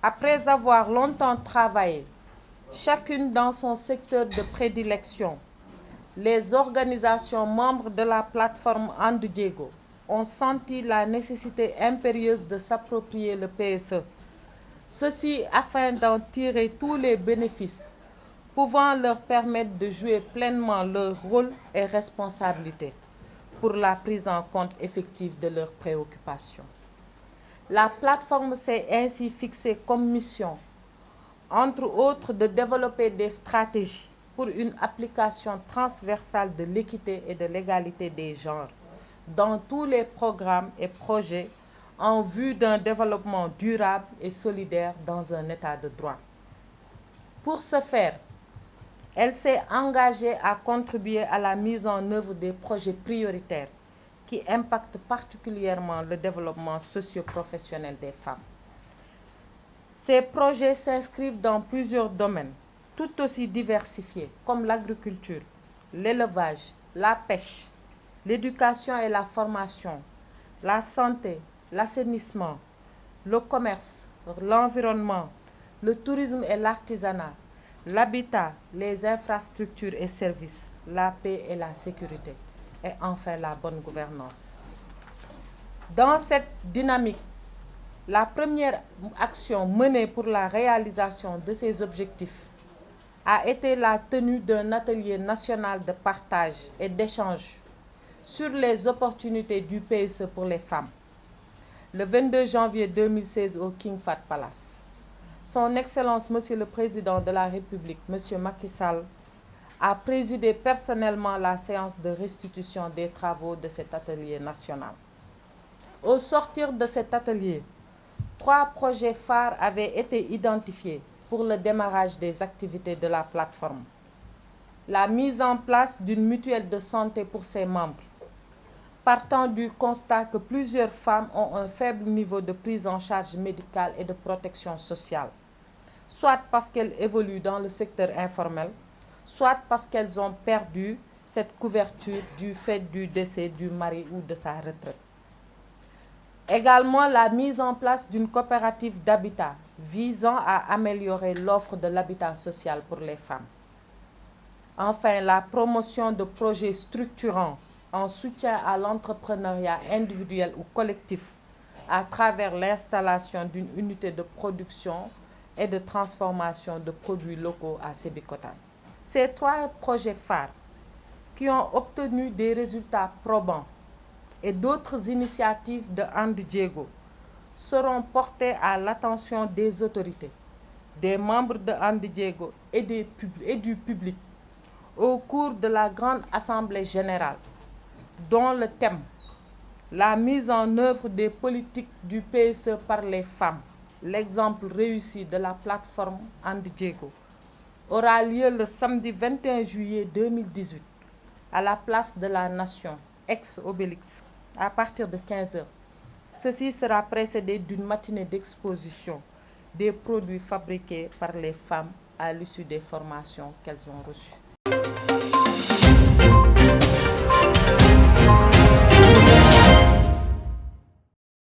Après avoir longtemps travaillé, chacune dans son secteur de prédilection, les organisations membres de la plateforme And Diego ont senti la nécessité impérieuse de s'approprier le PSE. Ceci afin d'en tirer tous les bénéfices, pouvant leur permettre de jouer pleinement leur rôle et responsabilité pour la prise en compte effective de leurs préoccupations. La plateforme s'est ainsi fixée comme mission, entre autres, de développer des stratégies pour une application transversale de l'équité et de l'égalité des genres dans tous les programmes et projets en vue d'un développement durable et solidaire dans un état de droit. Pour ce faire, elle s'est engagée à contribuer à la mise en œuvre des projets prioritaires qui impactent particulièrement le développement socio-professionnel des femmes. Ces projets s'inscrivent dans plusieurs domaines, tout aussi diversifiés, comme l'agriculture, l'élevage, la pêche, l'éducation et la formation, la santé, l'assainissement, le commerce, l'environnement, le tourisme et l'artisanat, l'habitat, les infrastructures et services, la paix et la sécurité, et enfin la bonne gouvernance. Dans cette dynamique, la première action menée pour la réalisation de ces objectifs a été la tenue d'un atelier national de partage et d'échange sur les opportunités du PSE pour les femmes, le 22 janvier 2016 au King Fahd Palace. Son Excellence, Monsieur le Président de la République, Monsieur Macky Sall, a présidé personnellement la séance de restitution des travaux de cet atelier national. Au sortir de cet atelier, 3 projets phares avaient été identifiés pour le démarrage des activités de la plateforme. La mise en place d'une mutuelle de santé pour ses membres, partant du constat que plusieurs femmes ont un faible niveau de prise en charge médicale et de protection sociale, soit parce qu'elles évoluent dans le secteur informel, soit parce qu'elles ont perdu cette couverture du fait du décès du mari ou de sa retraite. Également, la mise en place d'une coopérative d'habitat visant à améliorer l'offre de l'habitat social pour les femmes. Enfin, la promotion de projets structurants en soutien à l'entrepreneuriat individuel ou collectif à travers l'installation d'une unité de production et de transformation de produits locaux à Sébikotane. Ces 3 projets phares qui ont obtenu des résultats probants et d'autres initiatives de And Diego seront portées à l'attention des autorités, des membres de And Diego et du public au cours de la grande assemblée générale, dont le thème « La mise en œuvre des politiques du PSE par les femmes, l'exemple réussi de la plateforme And Diego » aura lieu le samedi 21 juillet 2018 à la place de la Nation, ex-Obélix, à partir de 15 h. Ceci sera précédé d'une matinée d'exposition des produits fabriqués par les femmes à l'issue des formations qu'elles ont reçues.